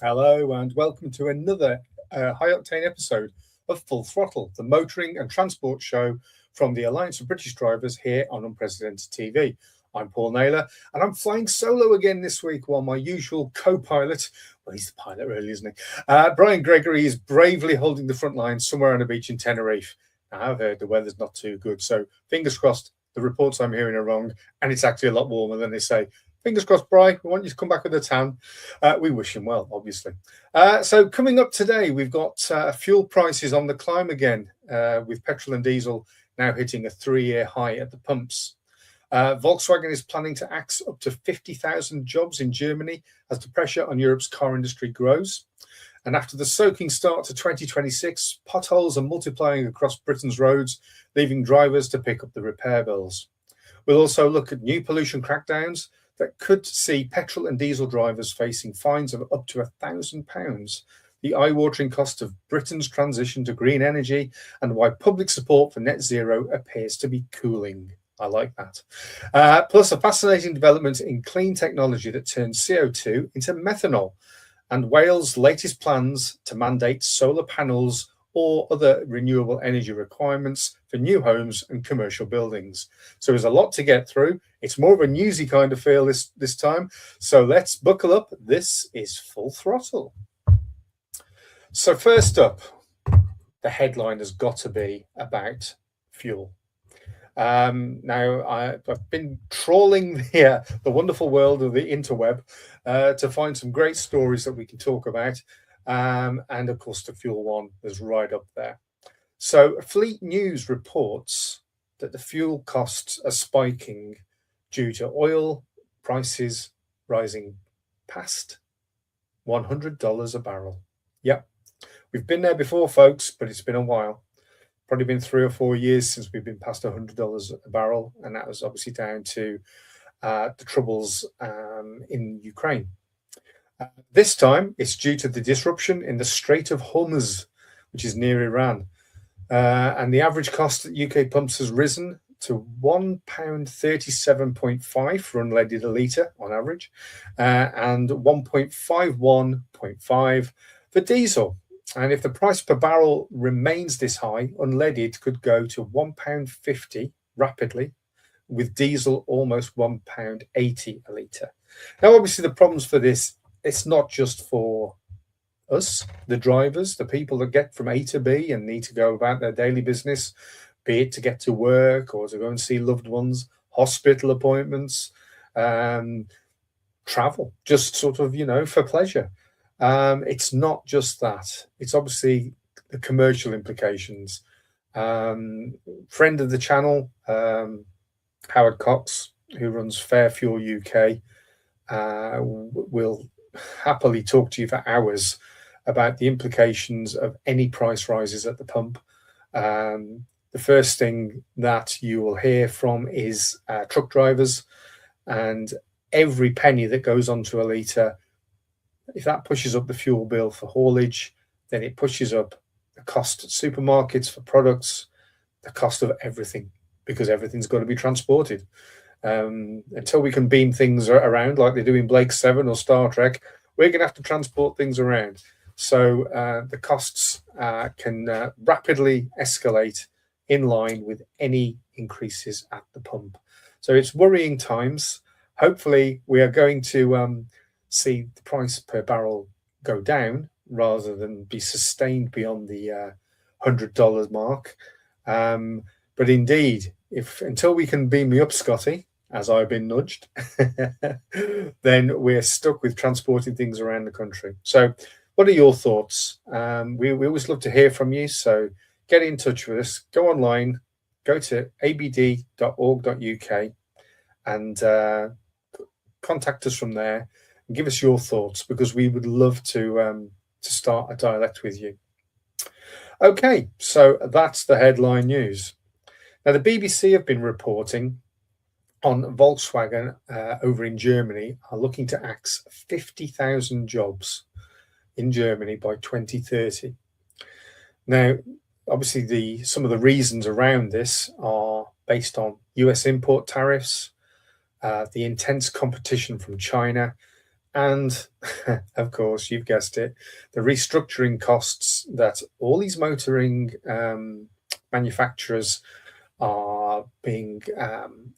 Hello and welcome to another high-octane episode of Full Throttle, the motoring and transport show from the Alliance of British Drivers here on Unprecedented TV. I'm Paul Naylor and I'm flying solo again this week while my usual co-pilot, well, he's the pilot really, isn't he? Brian Gregory is bravely holding the front line somewhere on a beach in Tenerife. Now, I've heard the weather's not too good, so fingers crossed the reports I'm hearing are wrong and it's actually a lot warmer than they say. Fingers crossed, Bri. We want you to come back with a tan. We wish him well, obviously. So coming up today, we've got fuel prices on the climb again, with petrol and diesel now hitting a 3-year high at the pumps. Volkswagen is planning to axe up to 50,000 jobs in Germany as the pressure on Europe's car industry grows. And after the soaking start to 2026, potholes are multiplying across Britain's roads, leaving drivers to pick up the repair bills. We'll also look at new pollution crackdowns that could see petrol and diesel drivers facing fines of up to £1,000, the eye-watering cost of Britain's transition to green energy, and why public support for net zero appears to be cooling. I like that. Plus a fascinating development in clean technology that turns CO2 into methanol, and Wales' latest plans to mandate solar panels or other renewable energy requirements for new homes and commercial buildings. So there's a lot to get through. It's more of a newsy kind of feel this time. So let's buckle up. This is Full Throttle. So first up, the headline has got to be about fuel. Now, I've been trawling the wonderful world of the interweb to find some great stories that we can talk about. And of course, the fuel one is right up there. So Fleet News reports that the fuel costs are spiking due to oil prices rising past $100 a barrel. Yep, we've been there before, folks, but it's been a while. Probably been 3 or 4 years since we've been past $100 a barrel, and that was obviously down to the troubles in Ukraine. This time, it's due to the disruption in the Strait of Hormuz, which is near Iran. And the average cost at UK pumps has risen to £1.37.5 for unleaded a litre on average, and 1.51.5 for diesel. And if the price per barrel remains this high, unleaded could go to £1.50 rapidly, with diesel almost £1.80 a litre. Now, obviously, the problems for this, it's not just for us, the drivers, the people that get from A to B and need to go about their daily business, be it to get to work or to go and see loved ones, hospital appointments, travel, just sort of, for pleasure. It's not just that. It's obviously the commercial implications. Friend of the channel, Howard Cox, who runs Fair Fuel UK, will happily talk to you for hours about the implications of any price rises at the pump. The first thing that you will hear from is truck drivers, and every penny that goes onto a litre, if that pushes up the fuel bill for haulage, then it pushes up the cost at supermarkets for products, the cost of everything, because everything's got to be transported. Until we can beam things around like they do in Blake 7 or Star Trek, we're going to have to transport things around. So the costs can rapidly escalate in line with any increases at the pump. So it's worrying times. Hopefully, we are going to see the price per barrel go down rather than be sustained beyond the $100 mark. But indeed, until we can beam me up, Scotty, as I've been nudged, then we're stuck with transporting things around the country. So what are your thoughts? We always love to hear from you. So get in touch with us. Go online, go to abd.org.uk and contact us from there and give us your thoughts, because we would love to start a dialect with you. Okay, so that's the headline news. Now, the BBC have been reporting on Volkswagen over in Germany are looking to axe 50,000 jobs in Germany by 2030. Now, obviously, some of the reasons around this are based on US import tariffs, the intense competition from China, And of course, you've guessed it, the restructuring costs that all these motoring manufacturers are being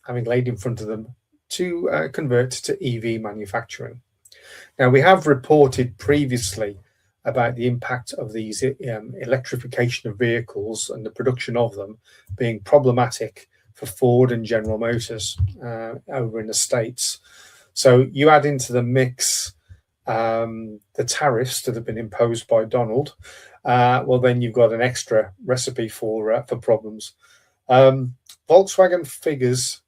having laid in front of them to convert to EV manufacturing. Now, we have reported previously about the impact of these electrification of vehicles and the production of them being problematic for Ford and General Motors over in the States. So you add into the mix the tariffs that have been imposed by Donald, well, then you've got an extra recipe for problems. Volkswagen figures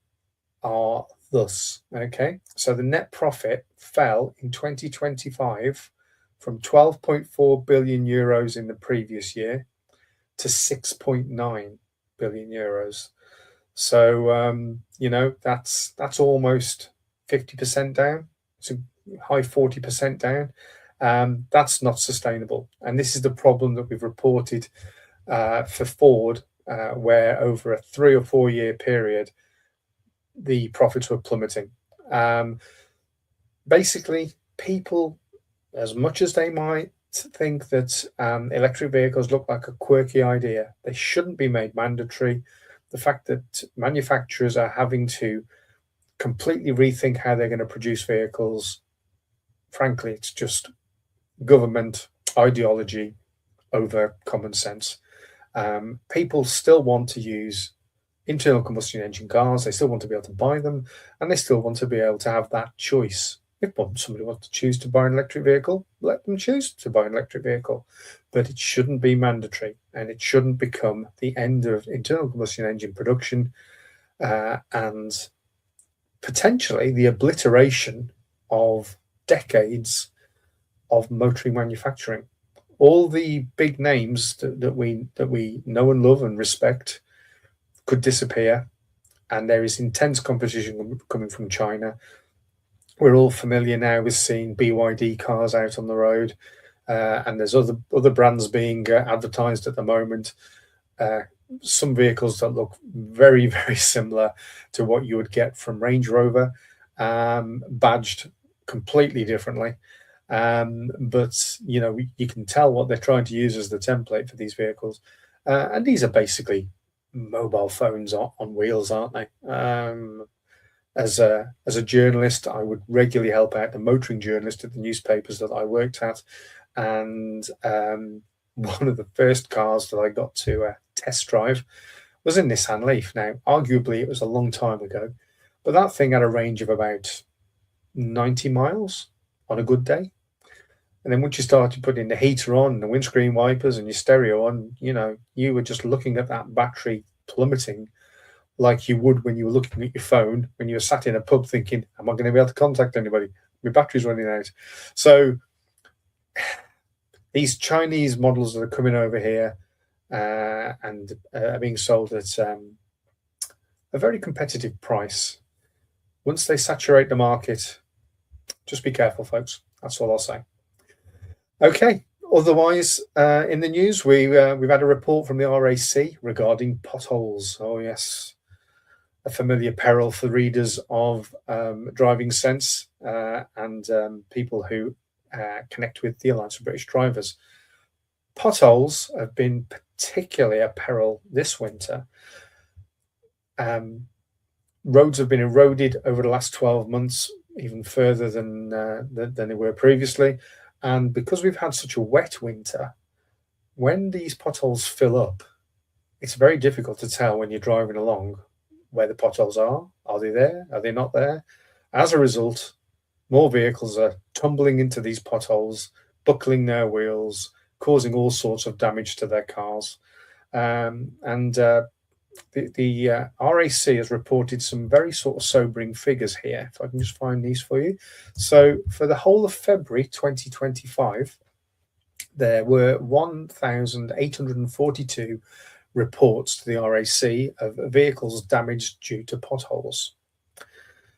are thus, okay? So the net profit fell in 2025 from 12.4 billion euros in the previous year to 6.9 billion euros. So, you know, that's almost 50% down. It's a high 40% down. That's not sustainable. And this is the problem that we've reported for Ford, where over a 3 or 4 year period, the profits were plummeting. Basically, people, as much as they might think that electric vehicles look like a quirky idea, they shouldn't be made mandatory. The fact that manufacturers are having to completely rethink how they're going to produce vehicles, frankly, it's just government ideology over common sense. People still want to use internal combustion engine cars. They still want to be able to buy them, and they still want to be able to have that choice. If somebody wants to choose to buy an electric vehicle, let them choose to buy an electric vehicle. But it shouldn't be mandatory, and it shouldn't become the end of internal combustion engine production and potentially the obliteration of decades of motoring manufacturing. All the big names that we know and love and respect could disappear, and there is intense competition coming from China. We're all familiar now with seeing BYD cars out on the road, and there's other brands being advertised at the moment. Some vehicles that look very, very similar to what you would get from Range Rover, badged completely differently. But you know, you can tell what they're trying to use as the template for these vehicles, and these are basically mobile phones on wheels, aren't they? As a journalist, I would regularly help out the motoring journalist at the newspapers that I worked at, and one of the first cars that I got to test drive was a Nissan Leaf. Now, arguably, it was a long time ago, but that thing had a range of about 90 miles on a good day. And then once you started putting the heater on, and the windscreen wipers, and your stereo on, you know, you were just looking at that battery plummeting like you would when you were looking at your phone, when you were sat in a pub thinking, am I going to be able to contact anybody? My battery's running out. So these Chinese models that are coming over here and are being sold at a very competitive price. Once they saturate the market, just be careful, folks. That's all I'll say. Okay. Otherwise, in the news, we've had a report from the RAC regarding potholes. Oh, yes. A familiar peril for readers of Driving Sense and people who connect with the Alliance of British Drivers. Potholes have been particularly a peril this winter. Roads have been eroded over the last 12 months, even further than they were previously. And because we've had such a wet winter, when these potholes fill up, it's very difficult to tell when you're driving along where the potholes are. Are they there? Are they not there? As a result, more vehicles are tumbling into these potholes, buckling their wheels, causing all sorts of damage to their cars. The RAC has reported some very sort of sobering figures here. If I can just find these for you. So for the whole of February 2025, there were 1,842 reports to the RAC of vehicles damaged due to potholes.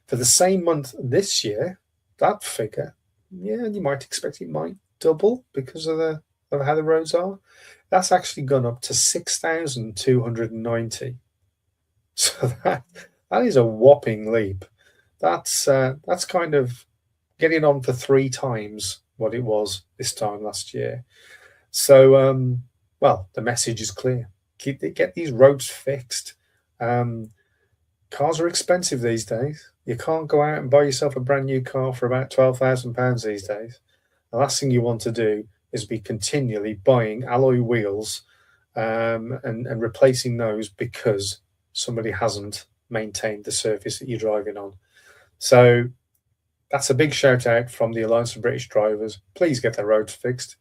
For the same month this year, that figure, yeah, you might expect it might double because of how the roads are. That's actually gone up to 6,290. So that is a whopping leap. That's kind of getting on for 3 times what it was this time last year. So, well, the message is clear. Get these roads fixed. Cars are expensive these days. You can't go out and buy yourself a brand new car for about £12,000 these days. The last thing you want to do is be continually buying alloy wheels and replacing those because somebody hasn't maintained the surface that you're driving on. So that's a big shout out from the Alliance of British Drivers. Please get the roads fixed.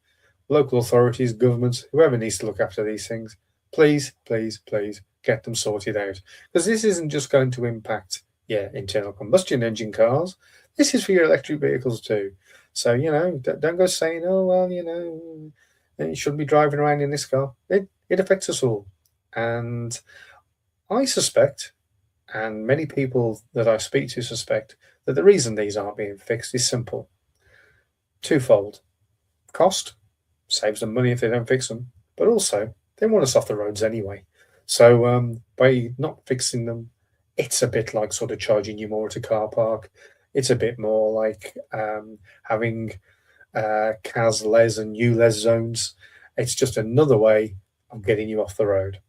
Local authorities, governments, whoever needs to look after these things, please, please, please get them sorted out. Because this isn't just going to impact, internal combustion engine cars. This is for your electric vehicles too. So, don't go saying, oh, well, you shouldn't be driving around in this car. It affects us all. And I suspect, and many people that I speak to suspect, that the reason these aren't being fixed is simple. Twofold. Cost. Saves them money if they don't fix them. But also, they want us off the roads anyway. So by not fixing them, it's a bit like sort of charging you more at a car park. It's a bit more like having CAS, LES and ULEZ zones. It's just another way of getting you off the road.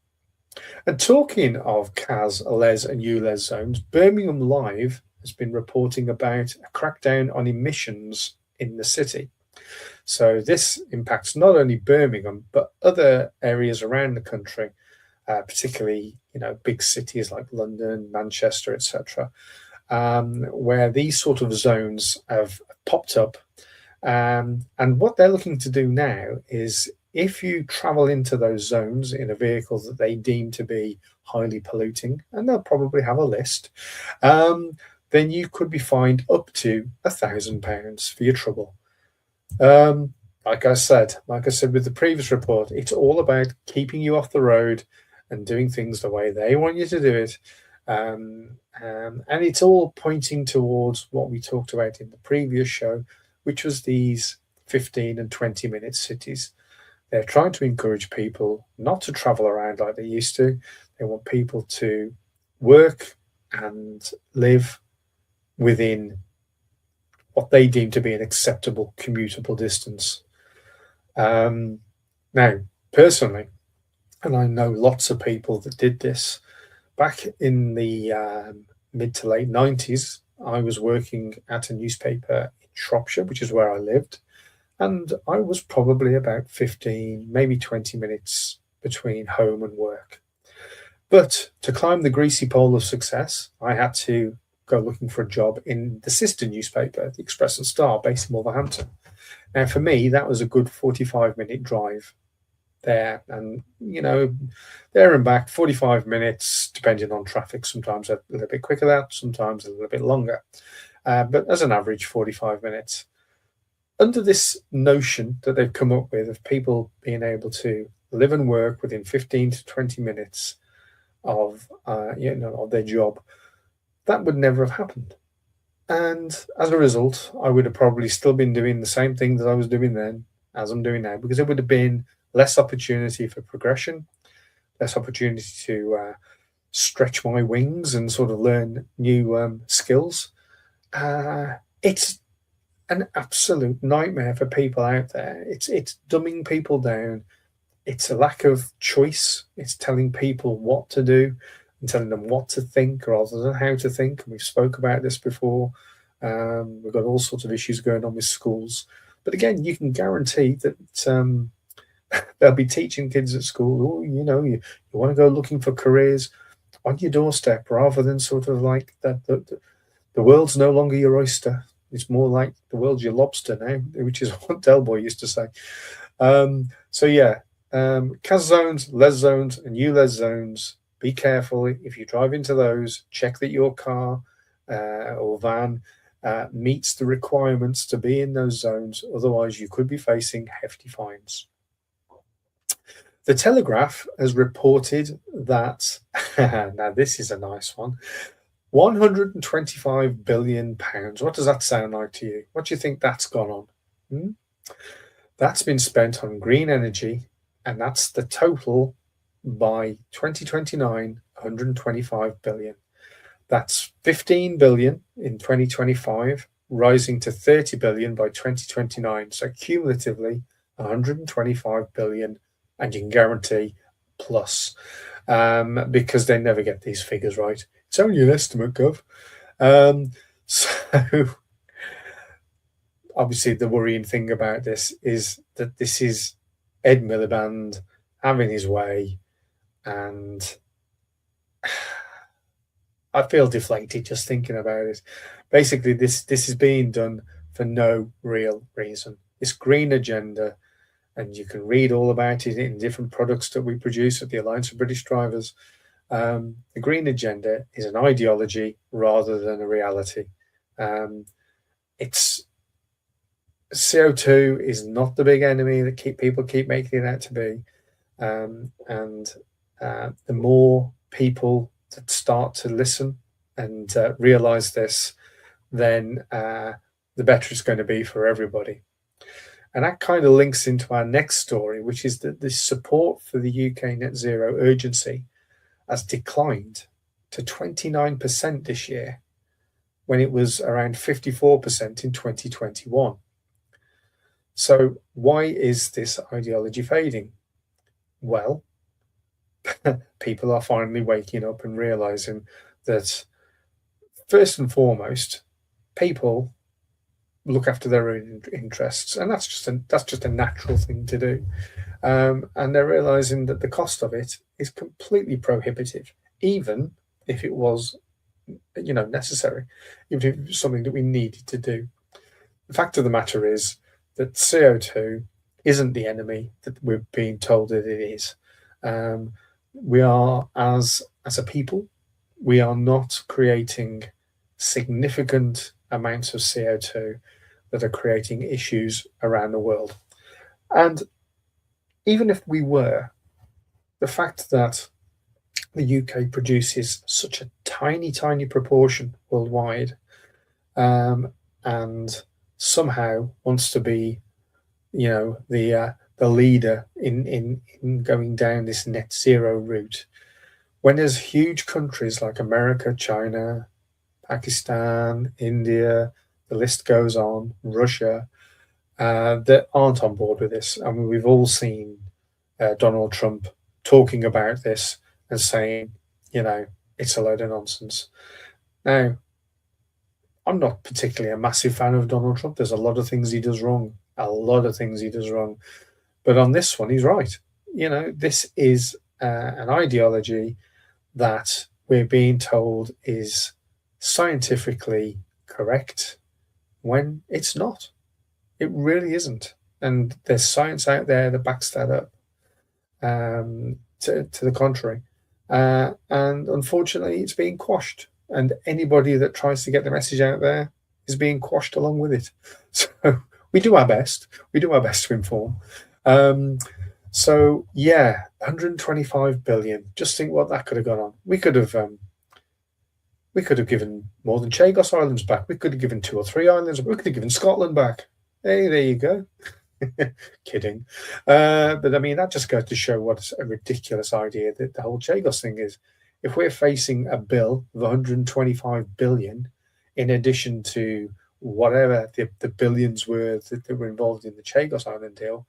And talking of CAS, LES and ULEZ zones, Birmingham Live has been reporting about a crackdown on emissions in the city. So this impacts not only Birmingham, but other areas around the country, particularly, big cities like London, Manchester, etc., where these sort of zones have popped up. And what they're looking to do now is if you travel into those zones in a vehicle that they deem to be highly polluting, and they'll probably have a list, then you could be fined up to £1,000 for your trouble. Like I said with the previous report, it's all about keeping you off the road and doing things the way they want you to do it. And it's all pointing towards what we talked about in the previous show, which was these 15 and 20-minute cities. They're trying to encourage people not to travel around like they used to. They want people to work and live within what they deem to be an acceptable commutable distance. Now, personally, and I know lots of people that did this, back in the mid to late 90s, I was working at a newspaper in Shropshire, which is where I lived, and I was probably about 15, maybe 20 minutes between home and work. But to climb the greasy pole of success, I had to go looking for a job in the sister newspaper, the Express and Star, based in Wolverhampton. Now, for me, that was a good 45-minute drive there. And, there and back, 45 minutes, depending on traffic, sometimes a little bit quicker than that, sometimes a little bit longer. But as an average, 45 minutes. Under this notion that they've come up with of people being able to live and work within 15 to 20 minutes of their job, that would never have happened. And as a result, I would have probably still been doing the same thing that I was doing then as I'm doing now, because it would have been less opportunity for progression, less opportunity to stretch my wings and sort of learn new skills. It's an absolute nightmare for people out there. It's dumbing people down. It's a lack of choice. It's telling people what to do and telling them what to think rather than how to think. And we've spoke about this before. We've got all sorts of issues going on with schools. But again, you can guarantee that they'll be teaching kids at school, you want to go looking for careers on your doorstep rather than sort of like that the world's no longer your oyster. It's more like the world's your lobster now, which is what Del Boy used to say. CAS zones, LES zones, and ULEZ zones. Be careful if you drive into those. Check that your car or van meets the requirements to be in those zones. Otherwise, you could be facing hefty fines. The Telegraph has reported that, now this is a nice one, £125 billion. What does that sound like to you? What do you think that's gone on? That's been spent on green energy, and that's the total by 2029, 125 billion. That's 15 billion in 2025, rising to 30 billion by 2029. So cumulatively 125 billion, and you can guarantee plus, because they never get these figures right. It's only an estimate, Gov. So obviously the worrying thing about this is that this is Ed Miliband having his way, and I feel deflated just thinking about it. Basically, this is being done for no real reason. This green agenda, and you can read all about it in different products that we produce at the Alliance of British Drivers. The green agenda is an ideology rather than a reality. It's CO2 is not the big enemy that people keep making it out to be, and the more people that start to listen and realize this, then the better it's going to be for everybody. And that kind of links into our next story, which is that the support for the UK net zero urgency has declined to 29% this year, when it was around 54% in 2021. So why is this ideology fading? Well, people are finally waking up and realizing that, first and foremost, people look after their own interests, and that's just a natural thing to do. And they're realizing that the cost of it is completely prohibitive, even if it was, necessary, even if it was something that we needed to do. The fact of the matter is that CO2 isn't the enemy that we're being told that it is. We are, as a people, we are not creating significant amounts of CO2 that are creating issues around the world. And even if we were, the fact that the UK produces such a tiny proportion worldwide, and somehow wants to be, the leader in going down this net zero route, when there's huge countries like America, China, Pakistan, India, the list goes on, Russia, that aren't on board with this. I mean, we've all seen Donald Trump talking about this and saying, it's a load of nonsense. Now, I'm not particularly a massive fan of Donald Trump. There's a lot of things he does wrong. But on this one, he's right. This is an ideology that we're being told is scientifically correct when it's not. It really isn't. And there's science out there that backs that up, to the contrary. And unfortunately, it's being quashed. And anybody that tries to get the message out there is being quashed along with it. So we do our best. We do our best to inform. 125 billion. Just think what that could have gone on. We could have given more than Chagos Islands back. We could have given 2 or 3 islands. We could have given Scotland back. Hey, there you go. Kidding. But I mean, that just goes to show what a ridiculous idea that the whole Chagos thing is. If we're facing a bill of 125 billion, in addition to whatever the billions were that were involved in the Chagos Island deal,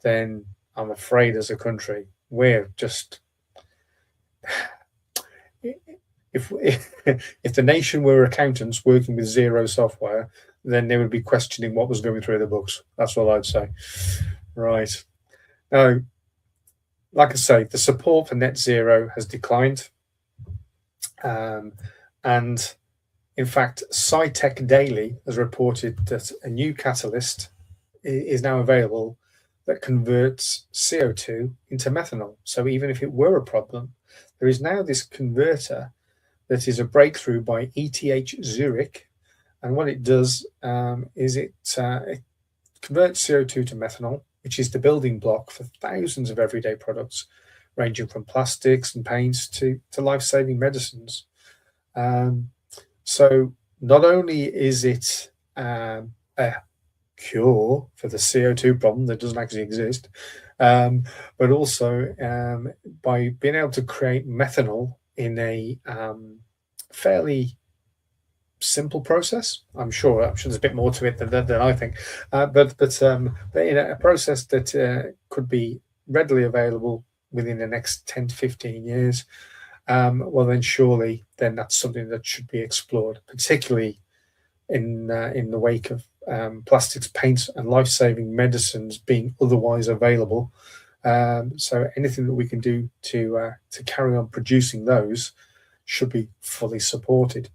then I'm afraid as a country, we're just... If the nation were accountants working with zero software, then they would be questioning what was going through the books. That's all I'd say. Right. Now, like I say, the support for net zero has declined. And in fact, SciTech Daily has reported that a new catalyst is now available that converts CO2 into methanol. So even if it were a problem, there is now this converter that is a breakthrough by ETH Zurich. And what it does is it converts CO2 to methanol, which is the building block for thousands of everyday products, ranging from plastics and paints to life-saving medicines. So not only is it a cure for the CO2 problem that doesn't actually exist, but also by being able to create methanol in a fairly simple process. I'm sure there's a bit more to it than I think, but a process that could be readily available within the next 10 to 15 years. Well, then surely that's something that should be explored, particularly in the wake of plastics, paints, and life-saving medicines being otherwise available. So anything that we can do to carry on producing those should be fully supported.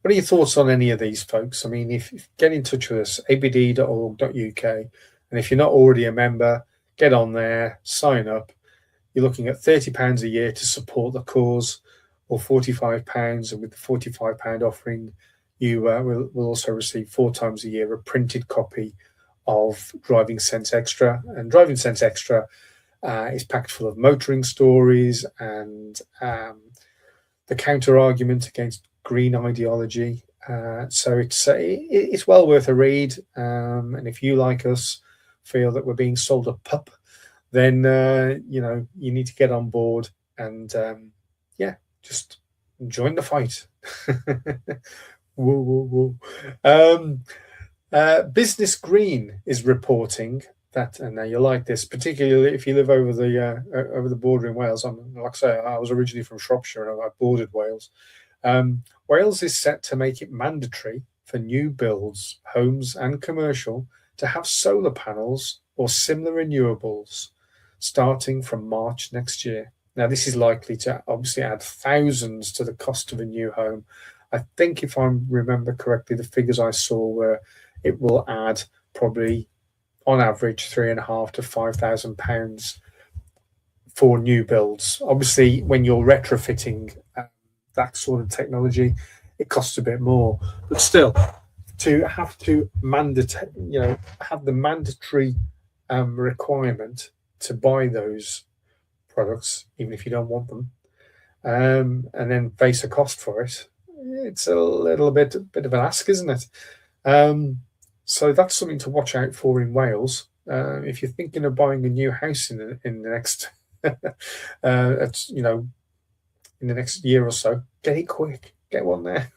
What are your thoughts on any of these, folks? I mean, if get in touch with us, abd.org.uk, and if you're not already a member, get on there, sign up. You're looking at £30 a year to support the cause, or £45, and with the £45 offering, you will also receive 4 times a year a printed copy of Driving Sense Extra. And Driving Sense Extra is packed full of motoring stories and the counter argument against green ideology. So it's well worth a read. And if you, like us, feel that we're being sold a pup, then you need to get on board and just join the fight. Woo, woo, woo. Business Green is reporting that, and now you like this, particularly if you live over the border in Wales. Like I say, I was originally from Shropshire and I bordered Wales. Wales is set to make it mandatory for new builds, homes and commercial, to have solar panels or similar renewables starting from March next year. Now, this is likely to obviously add thousands to the cost of a new home. I think, if I remember correctly, the figures I saw were it will add probably on average £3,500 to £5,000 for new builds. Obviously, when you're retrofitting that sort of technology, it costs a bit more, but still, to have to have the mandatory requirement to buy those products, even if you don't want them, and then face a cost for it, it's a little bit of an ask, isn't it? So that's something to watch out for in Wales. If you're thinking of buying a new house in the next, in the next year or so, get it quick, get one there,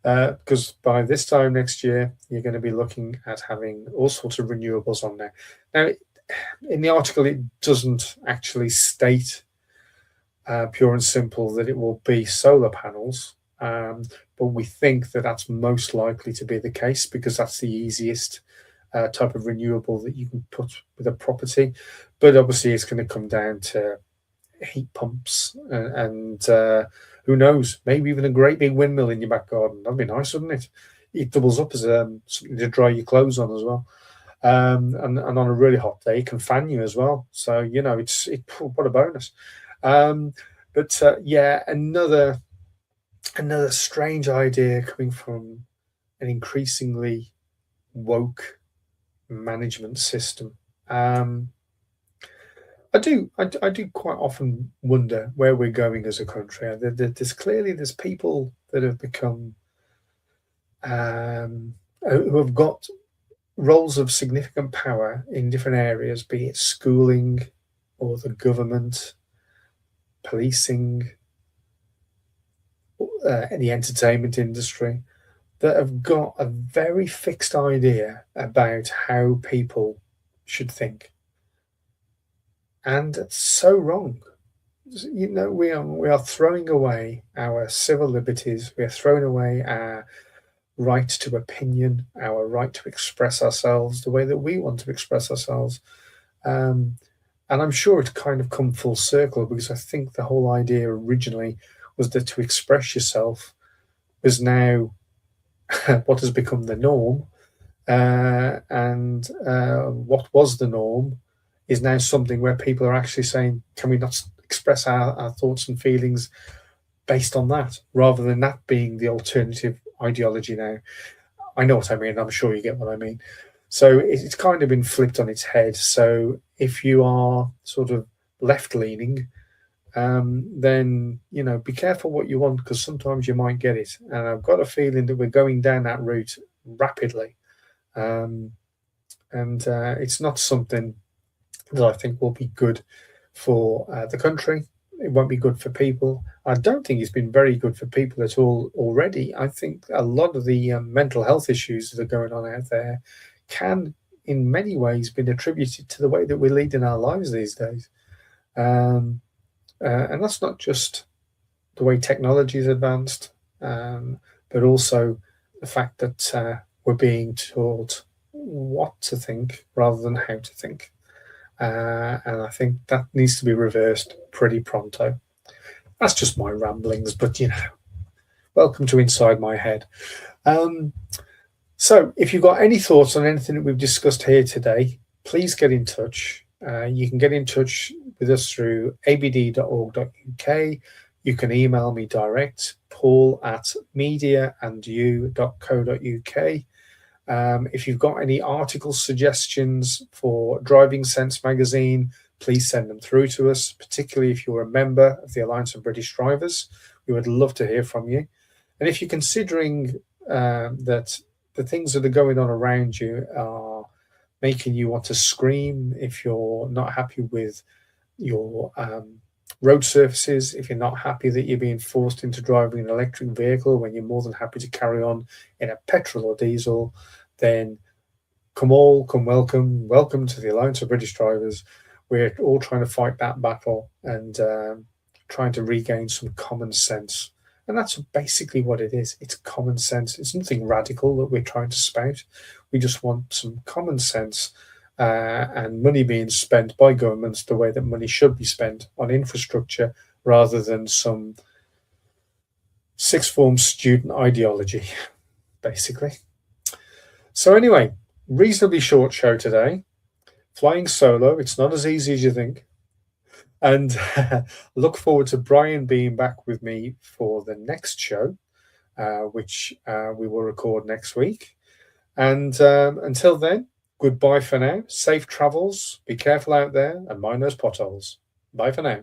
because by this time next year, you're going to be looking at having all sorts of renewables on there. Now, in the article, it doesn't actually state pure and simple that it will be solar panels, but we think that that's most likely to be the case because that's the easiest type of renewable that you can put with a property. But obviously, it's going to come down to heat pumps and who knows, maybe even a great big windmill in your back garden. That'd be nice, wouldn't it? It doubles up as something to dry your clothes on as well. And on a really hot day, it can fan you as well. So, it's what a bonus. But another strange idea coming from an increasingly woke management system. I do quite often wonder where we're going as a country. There's people that have become who have got roles of significant power in different areas, be it schooling or the government, policing, the entertainment industry, that have got a very fixed idea about how people should think. And it's so wrong. We are throwing away our civil liberties. We are throwing away our right to opinion, our right to express ourselves the way that we want to express ourselves. And I'm sure it's kind of come full circle, because I think the whole idea originally was that to express yourself is now what has become the norm. And what was the norm is now something where people are actually saying, can we not express our thoughts and feelings based on that, rather than that being the alternative ideology now? I know what I mean. I'm sure you get what I mean. So it's kind of been flipped on its head. So if you are sort of left-leaning, then, be careful what you want, because sometimes you might get it. And I've got a feeling that we're going down that route rapidly. And it's not something that I think will be good for the country, it won't be good for people. I don't think it's been very good for people at all already. I think a lot of the mental health issues that are going on out there can, in many ways, be attributed to the way that we're leading our lives these days. And that's not just the way technology is advanced, but also the fact that we're being told what to think rather than how to think. And I think that needs to be reversed pretty pronto. That's just my ramblings, but welcome to Inside My Head. So if you've got any thoughts on anything that we've discussed here today, please get in touch. You can get in touch with us through abd.org.uk. You can email me direct, paul@mediaandyou.co.uk. If you've got any article suggestions for Driving Sense magazine, please send them through to us, particularly if you're a member of the Alliance of British Drivers. We would love to hear from you. And if you're considering that the things that are going on around you are making you want to scream, if you're not happy with your road surfaces, if you're not happy that you're being forced into driving an electric vehicle when you're more than happy to carry on in a petrol or diesel, then welcome to the Alliance of British Drivers. We're all trying to fight that battle and trying to regain some common sense. And that's basically what it is. It's common sense. It's nothing radical that we're trying to spout. We just want some common sense and money being spent by governments the way that money should be spent on infrastructure rather than some sixth form student ideology, basically. So anyway, reasonably short show today. Flying solo. It's not as easy as you think. And look forward to Brian being back with me for the next show, which we will record next week. And until then, goodbye for now. Safe travels. Be careful out there and mind those potholes. Bye for now.